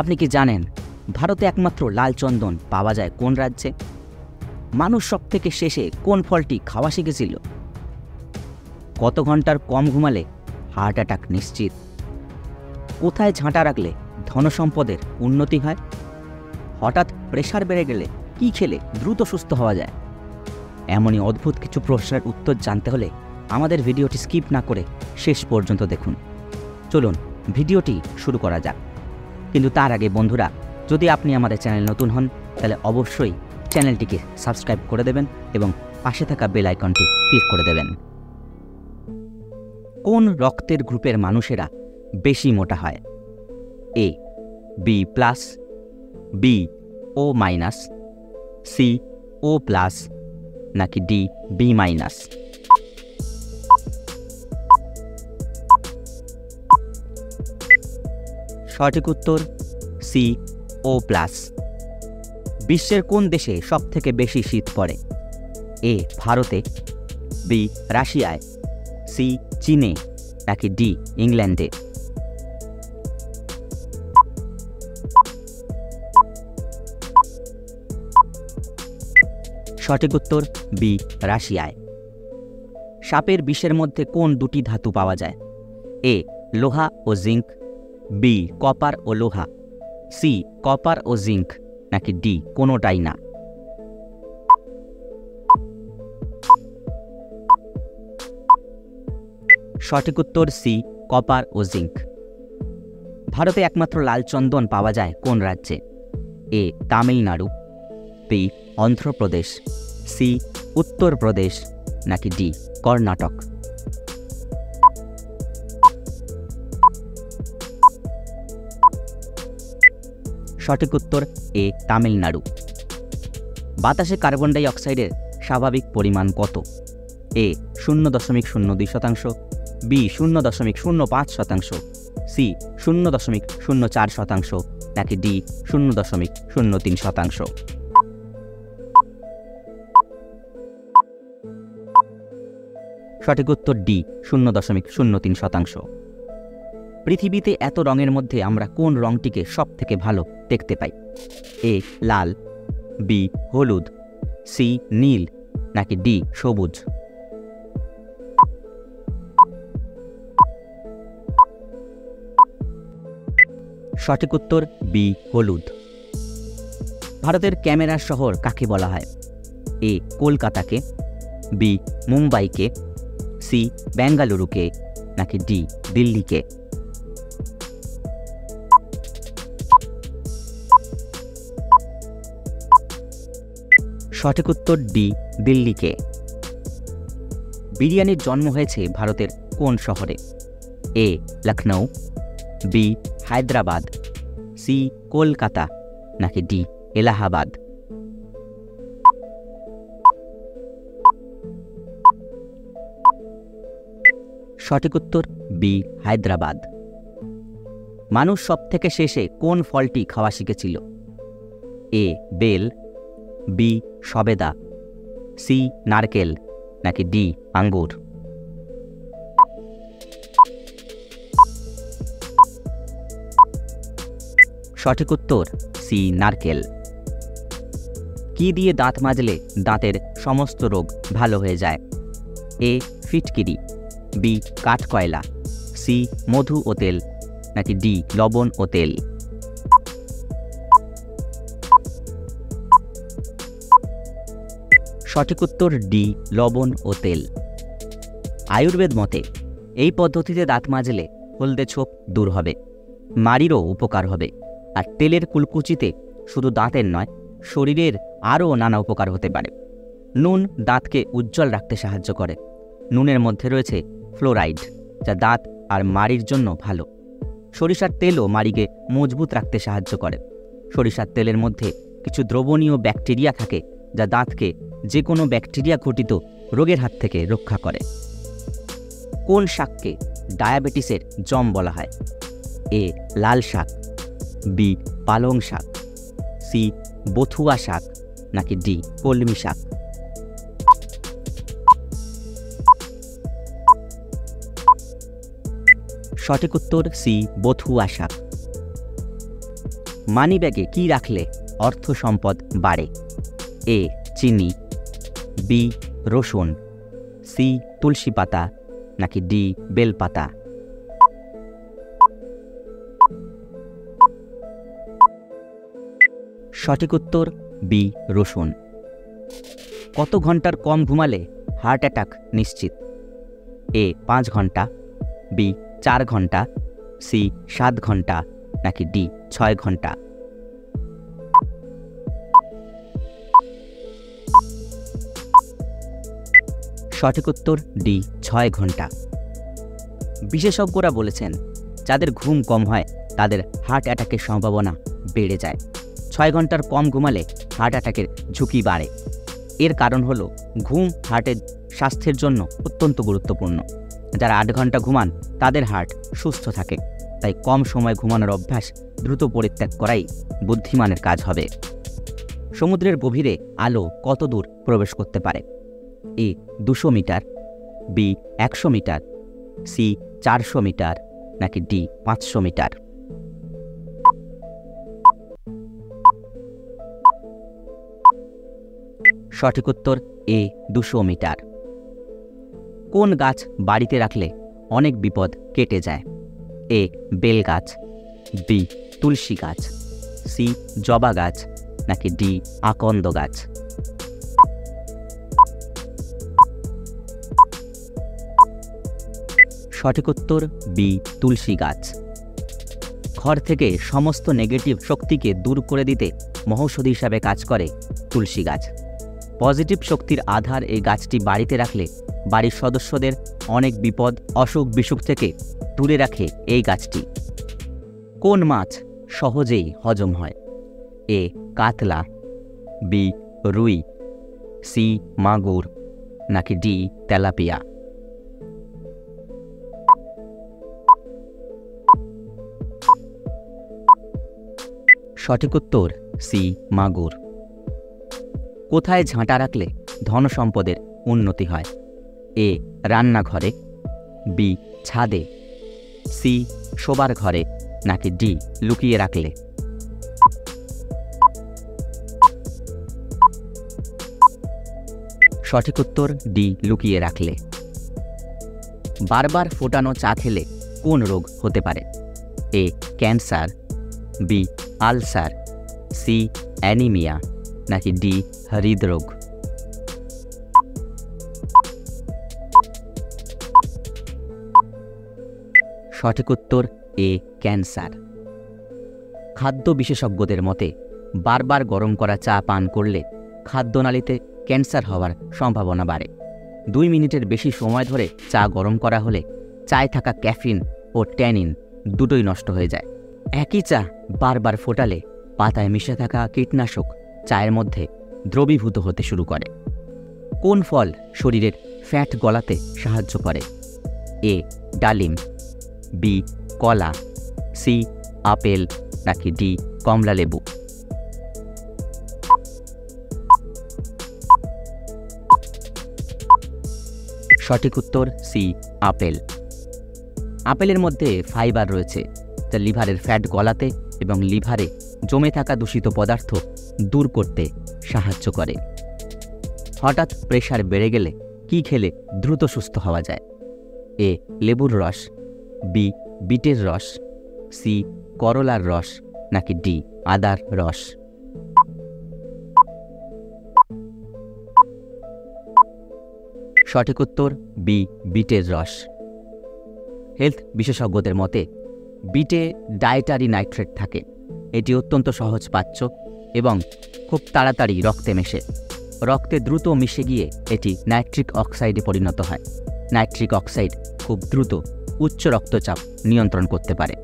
আপনি কি জানেন ভারতে একমাত্র লাল চন্দন পাওয়া যায় কোন রাজ্যে? মানুষ সবথেকে শেষে কোন ফলটি খাওয়া শিখেছিল? কত ঘন্টার কম ঘুমালে হার্ট অ্যাটাক নিশ্চিত? কোথায় ঝাঁটা রাখলে ধনসম্পদের উন্নতি হয়? হঠাৎ প্রেশার বেড়ে গেলে কি খেলে দ্রুত সুস্থ হওয়া যায়? এমনই অদ্ভুত কিছু প্রশ্নের উত্তর জানতে হলে আমাদের ভিডিওটি স্কিপ না করে শেষ পর্যন্ত দেখুন। চলুন ভিডিওটি শুরু করা যাক। কিন্তু তার আগে বন্ধুরা, যদি আপনি আমাদের চ্যানেল নতুন হন তাহলে অবশ্যই চ্যানেলটিকে সাবস্ক্রাইব করে দেবেন এবং পাশে থাকা বেল আইকনটি ক্লিক করে দেবেন। কোন রক্তের গ্রুপের মানুষেরা বেশি মোটা হয়? A B plus, B O minus, C O plus, নাকি ডি বি মাইনাস? সঠিক উত্তর সি ও প্লাস। বিশ্বের কোন দেশে সবথেকে বেশি শীত পড়ে? এ ভারতে, বি রাশিয়ায়, সি চীনে, নাকি ডি ইংল্যান্ডে? সঠিক উত্তর বি রাশিয়ায়। সাপের বিষের মধ্যে কোন দুটি ধাতু পাওয়া যায়? এ লোহা ও জিঙ্ক, বি কপার ও লোহা, সি কপার ও জিঙ্ক, নাকি ডি কোনোটাই না? সঠিক উত্তর সি কপার ও জিঙ্ক। ভারতে একমাত্র লাল চন্দন পাওয়া যায় কোন রাজ্যে? এ তামিলনাড়ু, বি অন্ধ্রপ্রদেশ, সি উত্তরপ্রদেশ, নাকি ডি কর্ণাটক? সঠিক উত্তর এ তামিলনাড়ু। বাতাসে কার্বন ডাই অক্সাইডের স্বাভাবিক পরিমাণ কত? এ 0.02%, বি 0.05%, সি 0.04%, নাকি ডি 0.03%? সঠিক উত্তর ডি 0.03%। পৃথিবীতে এত রঙের মধ্যে আমরা কোন রঙটিকে সব থেকে ভালো দেখতে পাই? এ লাল, বি হলুদ, সি নীল, নাকি ডি সবুজ? সঠিক উত্তর বি হলুদ। ভারতের ক্যামেরার শহর কাকে বলা হয়? এ কলকাতাকে, বি মুম্বাইকে, সি বেঙ্গালুরুকে, নাকি ডি দিল্লিকে? সঠিক উত্তর ডি দিল্লিকে। বিরিয়ানির জন্ম হয়েছে ভারতের কোন শহরে? এ লখনৌ, বি হায়দ্রাবাদ, সি কলকাতা, নাকি ডি এলাহাবাদ? সঠিক উত্তর বি হায়দ্রাবাদ। মানুষ সবথেকে শেষে কোন ফলটি খাওয়া শিখেছিল? এ বেল, বি সবেদা, সি নারকেল, নাকি ডি আঙ্গুর? সঠিক উত্তর সি নারকেল। কি দিয়ে দাঁত মাজলে দাঁতের সমস্ত রোগ ভালো হয়ে যায়? এ ফিটকিরি, বি কাঠকয়লা, সি মধু ও তেল, নাকি ডি লবণ ও তেল? সঠিক উত্তর ডি লবণ ও তেল। আয়ুর্বেদ মতে এই পদ্ধতিতে দাঁত মাজলে হলদে ছোপ দূর হবে, মাড়িরও উপকার হবে, আর তেলের কুলকুচিতে শুধু দাঁতের নয় শরীরের আরও নানা উপকার হতে পারে। নুন দাঁতকে উজ্জ্বল রাখতে সাহায্য করে। নুনের মধ্যে রয়েছে ফ্লোরাইড, যা দাঁত আর মাড়ির জন্য ভালো। সরিষার তেলও মাড়িকে মজবুত রাখতে সাহায্য করে। সরিষার তেলের মধ্যে কিছু দ্রবণীয় ব্যাকটেরিয়া থাকে যা দাঁতকে যে কোনো ব্যাকটেরিয়া ঘটিত রোগের হাত থেকে রক্ষা করে। কোন শাককে ডায়াবেটিসের জম বলা হয়? এ লাল শাক, বি পালং শাক, সি বথুয়া শাক, নাকি ডি কলমি শাক? সঠিক উত্তর সি বথুয়া শাক। মানিব্যাগে কী রাখলে অর্থ সম্পদ বাড়ে? এ চিনি, বি রসুন, সি তুলসী পাতা, নাকি ডি বেলপাতা? সঠিক উত্তর বি রসুন। কত ঘন্টার কম ঘুমালে হার্ট অ্যাটাক নিশ্চিত? এ 5 ঘন্টা, বি 4 ঘন্টা, সি 7 ঘন্টা, নাকি ডি 6 ঘন্টা? সঠিক উত্তর ডি 6 ঘন্টা। বিশেষজ্ঞরা বলেছেন যাদের ঘুম কম হয় তাদের হার্ট অ্যাটাকের সম্ভাবনা বেড়ে যায়। 6 ঘন্টার কম ঘুমালে হার্ট অ্যাটাকের ঝুঁকি বাড়ে। এর কারণ হলো ঘুম হার্টের স্বাস্থ্যের জন্য অত্যন্ত গুরুত্বপূর্ণ। যারা 8 ঘন্টা ঘুমান তাদের হার্ট সুস্থ থাকে। তাই কম সময় ঘুমানোর অভ্যাস দ্রুত পরিত্যাগ করাই বুদ্ধিমানের কাজ হবে। সমুদ্রের গভীরে আলো কত দূর প্রবেশ করতে পারে? A 200 metre, B 100 metre, C 400 metre, নাকি ডি 500 মিটার? সঠিক উত্তর এ 200 মিটার। কোন গাছ বাড়িতে রাখলে অনেক বিপদ কেটে যায়? এ বেল গাছ, বি তুলসী গাছ, সি জবা গাছ, নাকি ডি আকন্দ গাছ? সঠিক উত্তর বি তুলসী গাছ। ঘর থেকে সমস্ত নেগেটিভ শক্তিকে দূর করে দিতে মহৌষধি হিসাবে কাজ করে তুলসী গাছ। পজিটিভ শক্তির আধার এই গাছটি বাড়িতে রাখলে বাড়ির সদস্যদের অনেক বিপদ অসুখ বিসুখ থেকে দূরে রাখে এই গাছটি। কোন মাছ সহজেই হজম হয়? এ কাতলা, বি রুই, সি মাগুর, নাকি ডি তেলাপিয়া? সঠিক উত্তর সি মাগুর। কোথায় ঝাঁটা রাখলে ধন সম্পদের উন্নতি হয়? এ রান্নাঘরে, বি ছাদে, সি শোবার ঘরে, নাকি ডি লুকিয়ে রাখলে? সঠিক উত্তর ডি লুকিয়ে রাখলে। বারবার ফোটানো চা খেলে কোন রোগ হতে পারে? A cancer, B ulcer, C anaemia, নাকি ডি হৃদরোগ? সঠিক উত্তর এ ক্যান্সার। খাদ্য বিশেষজ্ঞদের মতে বারবার গরম করা চা পান করলে খাদ্যনালীতে ক্যান্সার হওয়ার সম্ভাবনা বাড়ে। 2 মিনিটের বেশি সময় ধরে চা গরম করা হলে চায়ে থাকা ক্যাফিন ও ট্যানিন দুটোই নষ্ট হয়ে যায়। একই চা বারবার ফোটালে পাতায় মিশে থাকা কীটনাশক চায়ের মধ্যে দ্রবীভূত হতে শুরু করে। কোন ফল শরীরের ফ্যাট গলাতে সাহায্য করে? এ ডালিম, বি কলা, সি আপেল, নাকি ডি কমলা লেবু? সঠিক উত্তর সি আপেল। আপেলের মধ্যে ফাইবার রয়েছে যা লিভারের ফ্যাট গলাতে এবং লিভারে জমে থাকা দূষিত পদার্থ দূর করতে সাহায্য করে। হঠাৎ প্রেশার বেড়ে গেলে কি খেলে দ্রুত সুস্থ হওয়া যায়? এ লেবুর রস, বি বিটের রস, সি করলার রস, নাকি ডি আদার রস? সঠিক উত্তর বি বিটের রস। হেলথ বিশেষজ্ঞদের মতে বিটে ডায়েটারি নাইট্রেট থাকে। এটি অত্যন্ত সহজপাচ্য এবং খুব তাড়াতাড়ি রক্তে মেশে। রক্তে দ্রুত মিশে গিয়ে এটি নাইট্রিক অক্সাইডে পরিণত হয়। নাইট্রিক অক্সাইড খুব দ্রুত উচ্চ রক্তচাপ নিয়ন্ত্রণ করতে পারে।